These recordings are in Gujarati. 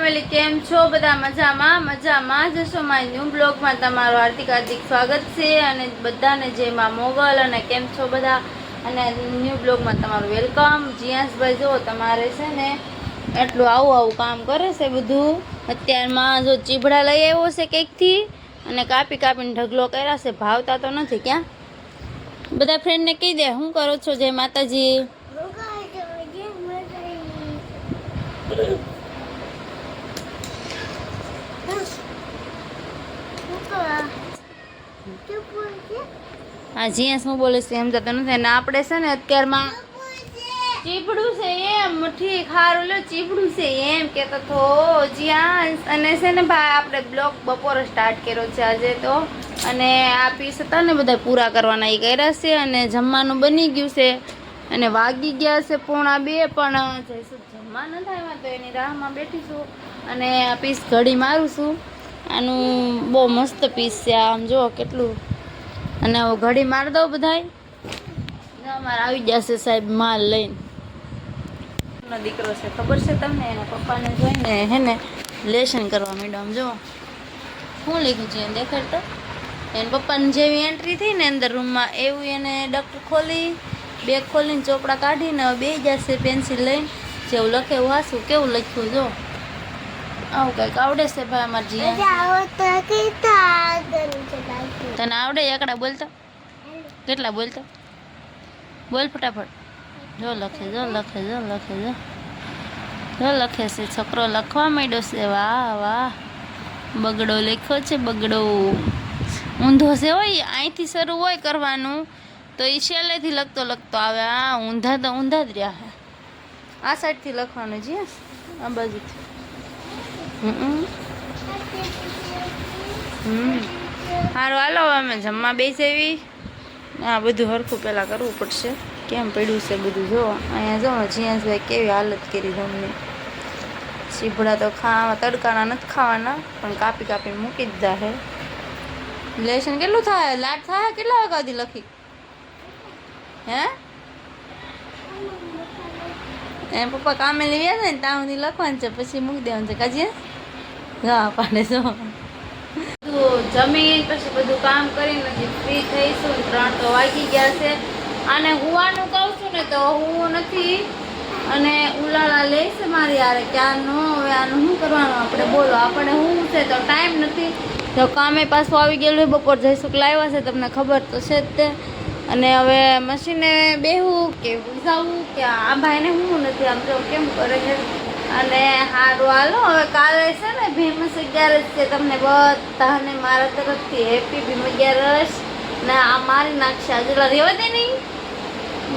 ફેમિલી કેમ છો બધા મજામાં જશો માય ન્યૂ બ્લોગમાં તમારું હાર્દિક સ્વાગત છે અને બધાને જય માં મોગલ અને કેમ છો બધા અને ન્યૂ બ્લોગમાં તમારું વેલકમ જીયાસભાઈ જો તમારે છે ને એટલું આવું કામ કરે છે બધું અત્યારમાં જો ચીબડા લઈ આવ્યો છે કેકથી અને કાપીને ઢગલો કર્યા છે ભાવતા તો નથી ક્યાં બધા ફ્રેન્ડને કહી દે શું કરો છો જય માતાજી હા જીએસ હું બોલે છે એમ જતો નથી ને આપણે છે ને અત્યારમાં ચીપડું છે એમ ઠીક સારું લો ચીપડું છે એમ કહેતો તો જીયાસ અને છે ને ભાઈ આપણે બ્લોગ બપોરે સ્ટાર્ટ કર્યો છે આજે તો અને આ પીસ હતા ને બધા પૂરા કરવાના એ કર્યા છે અને જમવાનું બની ગયું છે અને વાગી ગયા છે 1:30 પણ જઈશું જમવા ન થાય તો એની રાહમાં બેઠીશું અને આ પીસ ઘડી મારું છું આનું બહુ મસ્ત પીસ છે આમ જો કેટલું અને હવે ઘડી મારી દઉં બધાય અમારે આવી જશે સાહેબ માલ લઈને દીકરો છે ખબર છે તમને એના પપ્પાને જોઈને હે ને લેશન કરવા માંડ્યો આમ જો શું લખ્યું છે દેખાડતો એને પપ્પાની જેવી એન્ટ્રી થઈ ને અંદર રૂમમાં એવું એને ડૉક્ટર ખોલી બેગ ખોલીને ચોપડા કાઢીને બે જશે પેન્સિલ લઈને જેવું લખે એવું હાસું કેવું લખ્યું જો આવું કંઈક આવડે છે ભાઈ અમારે તને આવડે એકડા બોલતો કેટલા બોલતો બોલ ફટાફટ જો લખે છે છોકરો લખવા માંડ્યો છે વાહ વાહ બગડો લખ્યો છે બગડો ઊંધો છે હોય અહીંથી શરૂ હોય કરવાનું તો એ છેલ્લેથી લખતો આવે આ ઊંધા તો ઊંધા જ રહ્યા છે આ સાઈડથી લખવાનું છે આ બાજુથી સારું હાલો અમે જમવા બેસી આ બધું હરખું પહેલાં કરવું પડશે કેમ પડ્યું છે બધું જો અહીંયા જો જીયાસભાઈ કેવી હાલત કરી જમની ચીભડા તો ખાવા તડકાના નથી ખાવાના પણ કાપીને મૂકી દીધા છે લેશન કેટલું થાય લાટ થાય કેટલા વાગ્યા સુધી લખી હે એમ પપ્પા કામે લઈ આવ્યા છે ને ત્યાં સુધી લખવાનું છે પછી મૂકી દેવાનું છે કાજી હા પાડે જો જમીન પછી બધું કામ કરીને ફ્રી થઈશું 3 તો વાગી ગયા છે અને હુવાનું કહું છું ને તો હું નથી અને ઉલાળા લે છે મારી યારે ક્યાં ન હવે આનું શું કરવાનું આપણે બોલો આપણે શું છે તો ટાઈમ નથી તો કામે પાછું આવી ગયેલું બપોર જઈશું લાવ્યા છે તમને ખબર તો છે જ તે અને હવે મશીને બેહવું કે ઉજાવું કે આ ભાઈને હું નથી આમ તો કેમ કરે છે અને સારું હાલો હવે કાલે છે ને ભીમ 11 છે તમને બધાને મારા તરફથી હેપી ભીમ 11 ને આ મારી નાખશે આજે રહેવા દે નહીં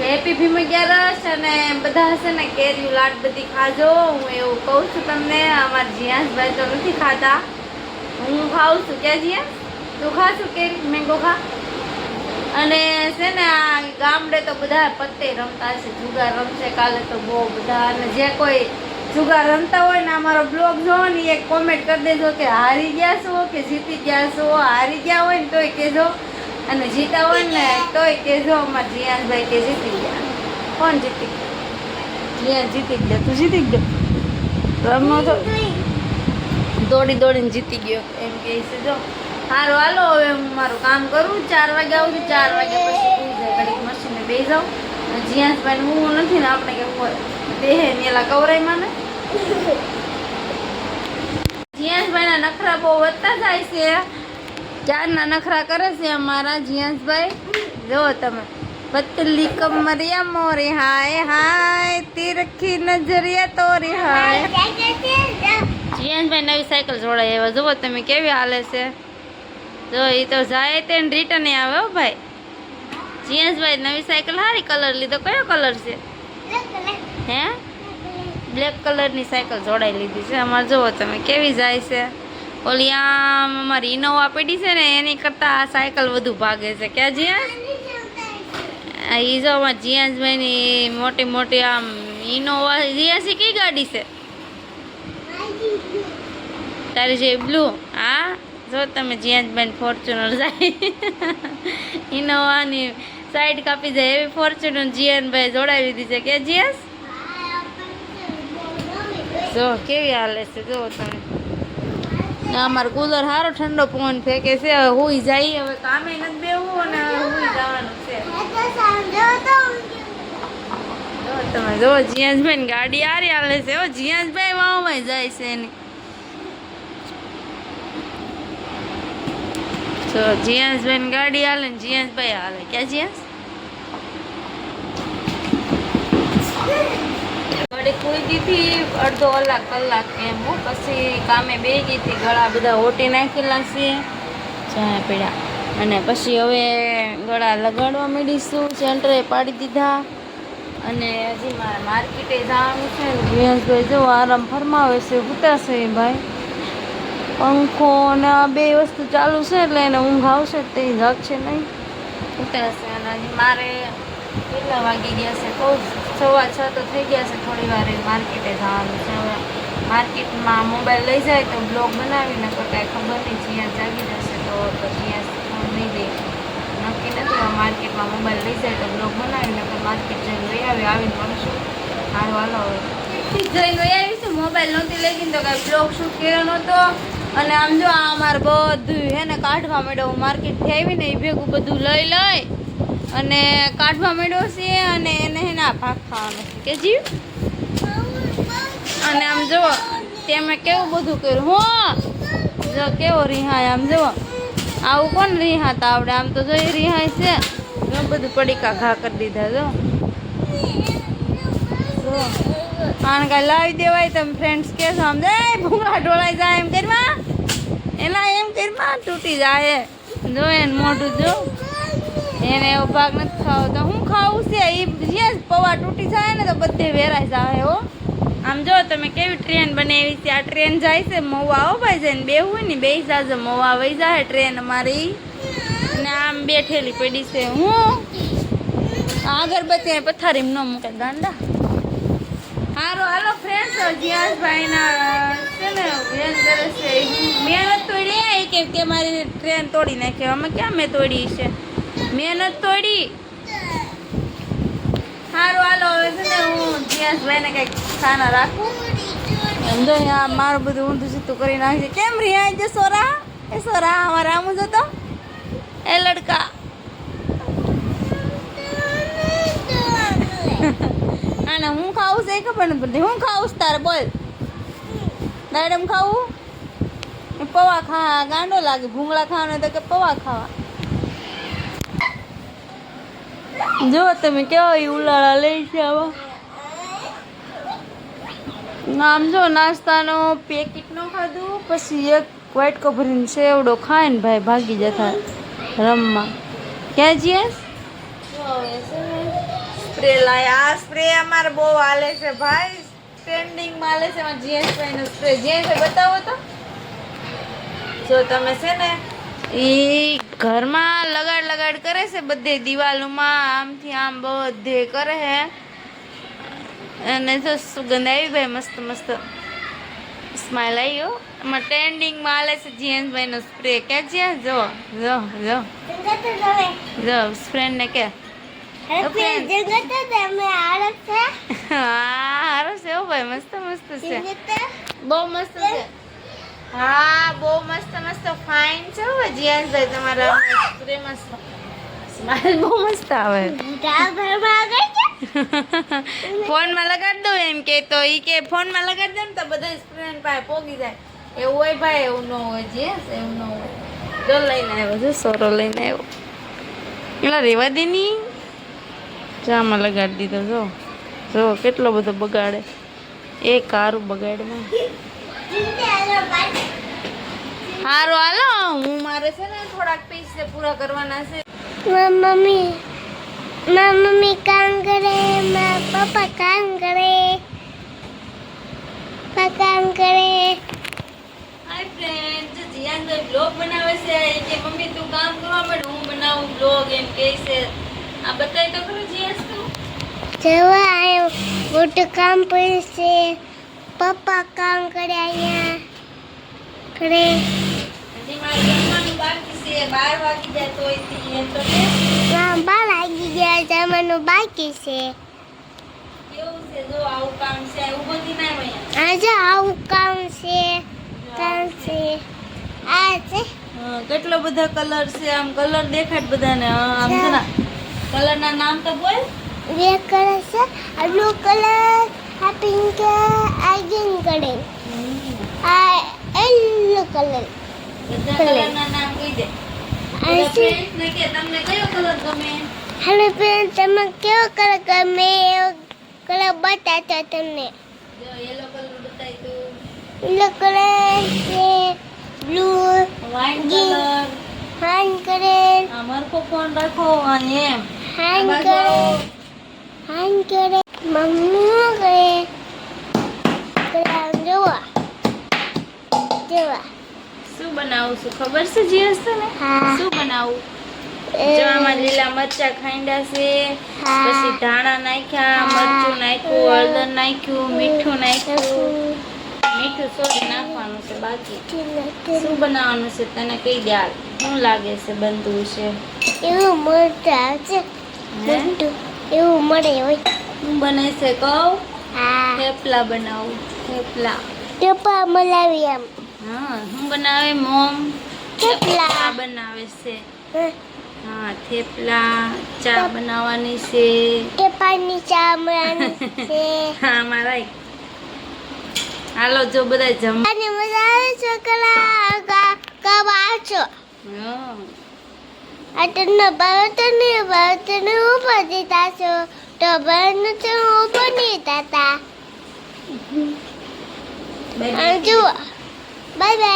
હેપી ભીમ 11 અને બધા છે ને કેરીયું લાટ બધી ખાજો હું એવું કહું છું તમને અમારા જીયાસભાઈ તો નથી ખાતા હું ખાઉં છું ક્યાં જીયાસ તું ખાશું કેરી મેંગો ખા અને છે ને આ ગામડે તો બધા પત્તે રમતા છે જુગાર રમશે કાલે તો બહુ બધા અને જે કોઈ જુગાર રમતા હોય ને અમારો બ્લોગ જોવો ને એક કોમેન્ટ કરી દેજો કે હારી ગયા છો કે જીતી ગયા છો હારી ગયા હોય ને તોય કહેજો અને જીતા હોય ને તોય કહેજો અમારા જીયાસભાઈ કે જીતી ગયા કોણ જીતી જીયા જીતી ગયા તું જીતી ગયો રમો તો દોડીને જીતી ગયો એમ કહે છે જો સારું હાલો હવે હું મારું કામ કરું 4 વાગ્યા આવું 4 વાગ્યા પછી પૂરી જાય ઘડીક મશીને બેસી જાઉં જીયાસભાઈને હું નથી ને આપણે કે દેહે નેલા કવરાઈમાં ને જીયાસભાઈના નખરા બહુ વધતા જાય છે ચારના નખરા કરે છે અમારા જીયાસભાઈ જો તમે પતલી કમરિયા મોરી હાય હાય તીરખી નજરિયા તોરી હાય જીયાસભાઈ નવી સાયકલ જોડાઈ આવ્યા જુઓ તમે કેવી હાલે છે જો એ તો જાય તે રિટર્ન આવે હો ભાઈ જીયાસભાઈ નવી સાયકલ સારી કલર લીધો કયો કલર છે હે બ્લેક કલરની સાયકલ જોડાઈ લીધી છે અમારે જુઓ તમે કેવી જાય છે ઓલી આમ અમારી ઇનોવા પડી છે ને એની કરતાં આ સાયકલ વધુ ભાગે છે ક્યાં જીયાસ એ જો અમારા જીયાસભાઈની મોટી આમ ઇનોવા જીયાસી કઈ ગાડી છે તારી જે બ્લુ હા જો તમે જીયાસભાઈ ફોર્ચ્યુનર જાય ઇનોવાની સાઈડ કાપી જાય એવી ફોર્ચ્યુનર જીયાસભાઈ જોડાવી દીધી છે કે જીયાસ જો કેવી હાલે છે જો તમે. ને અમારો કુલર સારો ઠંડો પવન ફેંકે છે. હવે હુઈ જાય, હવે કામે નથી બેવું અને હવે હુઈ જવાનું છે. જો તમે જો જીયાસભાઈ ગાડી આરી હાલે છે. હો જીયાસભાઈ વાવમાં જાય છે એની. જો જીયાસભાઈ ગાડી હાલે ને જીયાસભાઈ હાલે. ક્યાં જીયાસ વળી કુઈ દીધી અડધો કલાક એમ. હું પછી કામે બે ગઈ હતી, ગળા બધા ઓટી નાખેલા છે ચા પીડા. અને પછી હવે ગળા લગાડવા માંડીશું. સેન્ટરે પાડી દીધા. અને હજી મારે માર્કેટે જવાનું છે. જીયાસભાઈ જો આરામ ફરમાવે છે, ઉતારશે ભાઈ. પંખો અને આ બે વસ્તુ ચાલુ છે એટલે એને ઊંઘ આવશે તે જાગશે નહીં, ઉતારશે. અને હજી મારે કેટલા વાગી ગયા છે તો 6:15 તો થઈ ગયા છે. થોડી વાર માર્કેટે જવાનું છે. હવે માર્કેટમાં મોબાઈલ લઈ જાય તો બ્લોગ બનાવીને તો કાંઈ ખબર નહીં. જ્યાં જાગી જશે તો ત્યાં ફોન નહીં દે, નક્કી નથી. માર્કેટમાં મોબાઈલ લઈ જાય તો બ્લોગ બનાવીને તો માર્કેટ જઈને લઈ આવીને મળશું. સારું હાલો હવે જઈને લઈ આવીશું. મોબાઈલ નહોતી લઈ ગઈ તો કાંઈ બ્લોગ શૂટ કર્યો નહોતો. અને આમ જો આ અમારે બધું હે ને કાઢવા માંડ્યો. હું માર્કેટથી આવીને એ ભેગું બધું લઈ અને કાઢવા માંડ્યો છે. અને એને હે ને ભાગ ખાવાનો છે કે જીવ. અને આમ જુઓ તેમે કેવું બધું કર્યું. હો જો કેવો રિહાય. આમ જુઓ આવું કોણ રિહાતા આવડે. આમ તો જોઈ રિહાય છે. જો બધું પડીકા ઘા કરી દીધા. જો આને કાંઈ લાવી દેવાય. તમે ફ્રેન્ડ્સ કહેશો આમ જાય ભૂંગળા ઢોળાઈ જાય એમ કરવા. એના એમ કરવા તૂટી જાય. જો એને મોઢું જો એને એવો ભાગ નથી ખાવો તો હું ખાવું છે. એ જે પૌવા તૂટી જાય ને તો બધે વેરાઈ જાય. હો આમ જો તમે કેવી ટ્રેન બનાવી છે. આ ટ્રેન જાય છે મવા. આવો ભાઈ જઈને બેવું ને બે જાજે મવા વહી જાય ટ્રેન અમારી. અને આમ બેઠેલી પડી છે. હું અગરબત્તી પથારીમાં ન મૂકે ગાંડા. સારું હાલો ફ્રેન્ડ્સ, જીયાસભાઈના છે ને વેન કરે છે. મેં નથી તોડી કે મારી ટ્રેન તોડી નાખી. આમાં ક્યાં મેં તોડી છે? મેં નથી તોડી. સારું હાલો હવે છે ને હું જીયાસભાઈને કંઈક ખાના રાખું. એમ જો અહીંયા મારું બધું ઊંધું સીધું કરી નાખશે. કેમ રિયા છે સોરા? એ સોરા અમારા આમ જ હતો એ લડકા. અને હું ખાવું છે એ ખબર નથી પડતી. હું ખાવું તારે બોલ. દાડમ ખાવું પૌવા ખા ગાંડો લાગે. ભૂંગળા ખાવાનો તો કે પૌવા ખાવા. જો તમે કેવો ઉલાળા લઈ છે આવા. આમ જો નાસ્તાનો પેકેટ નો ખાધું. પછી એક વ્હાઈટ કભરીને સેવડો ખાય ને ભાઈ ભાગી જતા રમવા. ક્યાં જઈએ? સ્પ્રે લાયા. આ સ્પ્રે અમારે બહુ હાલે છે ભાઈ. ટ્રેન્ડિંગમાં હાલે છે. જીએસભાઈનો સ્પ્રે. જીએસભાઈ બતાવો તો. જો તમે છે ને એ ઘરમાં લગાડ કરે છે બધે દિવાલોમાં. આમથી આમ બધે કરે છે. અને જો સુગંધ આવી ભાઈ મસ્ત મસ્ત સ્માઈલ આવ્યો. એમાં ટ્રેન્ડિંગમાં હાલે છે જીએસભાઈનો સ્પ્રે. ક્યાં જ્યાં જો જો જો જો ફ્રેન્ડને કે હારો છે. હો ભાઈ મસ્ત મસ્ત છે. બહુ મસ્ત છે. હા બહુ મસ્ત મસ્ત ફાઇન છે. જીયાસભાઈ તમારા સ્પ્રે મસ્ત સ્માઈલ બહુ મસ્ત આવે. ફોનમાં લગાડ દો એમ કે તો ઈ કે ફોનમાં લગાડ દે ને તો બધા સ્પ્રે પાસે પોગી જાય. એવું હોય ભાઈ. એવું ન હોય. જીયાસ એવું ન હોય. જો લઈને આવ્યો જો સોરો લઈને આવ્યો. એલા રેવા દે ની. ચામાં લગાડી દીધો. જો કેટલો બધો બગાડે. એ કારું બગાડમાં. સારું હાલો હું મારે છે ને થોડાક પૈસા પૂરા કરવાના છે. મમ્મી કામ કરે. પપ્પા કામ કરે. કામ કરે. હાય ફ્રેન્ડ, જીયાનભાઈ બ્લોગ બનાવે છે કે મમ્મી તું કામ કરવા માંડ હું બનાવું બ્લોગ એમ કહે છે. આ બતાય તો ખરું જીયાસ તું. જવા આવ્યો મોટું કામ પડ્યું છે. પપ્પા કામ કરે અહીંયા કરે. હજી મારે જમવાનું બાકી છે. 12 વાગી જાય તોય એમ તો કે 12 વાગી ગયા. જમવાનું બાકી છે. કેવું છે જો આવું કામ છે એવું બધી ના અહીંયા આજે આવું કામ છે કામ છે આ છે કેટલો બધા કલર છે આમ કલર દેખાડ બધાને આમ છે ને કલરના નામ તો બોલ બે કલર છે આ બ્લુ કલર આ પિંક આ ગ્રીન કલર આ યલો કલર બધા કલરના નામ કહી દે આ છે ફ્રેન્ડ્સ ને કે તમને કયો કલર ગમે હેલો ફ્રેન્ડ તમે કેવો કલર ગમે એવો કલર બતાતો તમને જો યેલો કલર બતાય તો યલો કલર છે બ્લુ વાઇન કલર હાન કલર આ મરકો ફોન રાખો અને એમ હાન આ બાજુ કલર હાન કલર મમ્મી કરે કલર જોવા જોવા શું બનાવું છું ખબર છે જીએસ તને હા. શું બનાવું જો આમાં લીલા મરચા ખાંડ્યા છે હા. પછી ધાણા નાખ્યા હા. મરચું નાખ્યું હળદર નાખ્યું મીઠું નાખ્યું મીઠું સોડે નાખવાનું છે બાકી શું બનાવવાનું છે તને કહી દે હાલ શું લાગે છે બનતું છે એવું મોટું આવશે હે? મોટું એવું મળે હોય શું બને છે કહું હા થેપલા બનાવું થેપલા ટપા મલાવી આમ હા શું બનાવે મોમ થેપલા. બનાવે છે હા, હા થેપલા ચા બનાવવાની છે ટપાની ચામડાની છે હા મારા હાલો જો બધા જમ અને મજા આવે છે કલા કવાચો હા. અટનો ભારતને ઉપર દીધા છો તો ભારતને તો ઉપર નહીં થતા બાય જુઓ બાય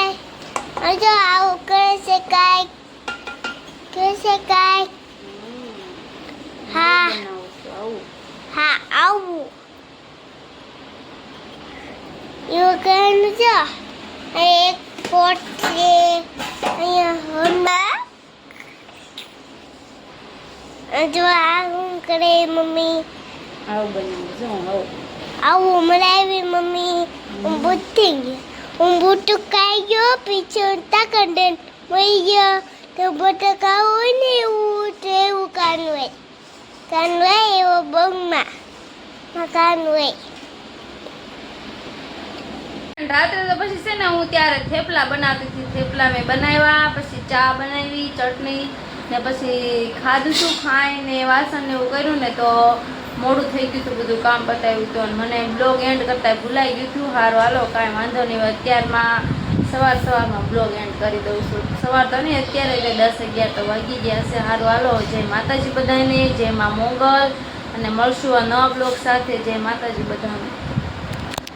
બાય જો આવું કરે છે કાંઈક કરે છે કાંઈક હા. બનાવું છું, આવું. હા આવું એવું કરવાનું છે અહીં એક પોટ છે અહીંયા હોન્ડા જો આ હું કરે મમ્મી આવું બનાવું છું આવું આવું મરાવી મમ્મી હું બુદ્ધી ગઈ હું બુટું કાઈ ગયો પીછે તાકંડન મરી ગયો તો બુટું કાવું હોય ને એવું તો એવું કાનું હોય એવો બગમાં કાનું હોય રાત્રે તો પછી છે ને હું ત્યારે થેપલા બનાવતી હતી થેપલા મેં બનાવ્યા પછી ચા બનાવી ચટણી ને પછી ખાધું શું ખાઈને વાસણ ને એવું કર્યું ને તો મોડું થઈ ગયું હતું બધું કામ પતાવ્યું હતું અને મને બ્લોગ એન્ડ કરતા ભૂલાઈ ગયું હતું સારું હાલો કાંઈ વાંધો નહીં અત્યારમાં સવારમાં બ્લોગ એન્ડ કરી દઉં છું સવાર તો નહીં અત્યારે એટલે 10-11 તો વાગી ગયા છે સારું હાલો જય માતાજી બધાને જય માં મોગલ અને મળશું આ નવા બ્લોગ સાથે જય માતાજી બધાને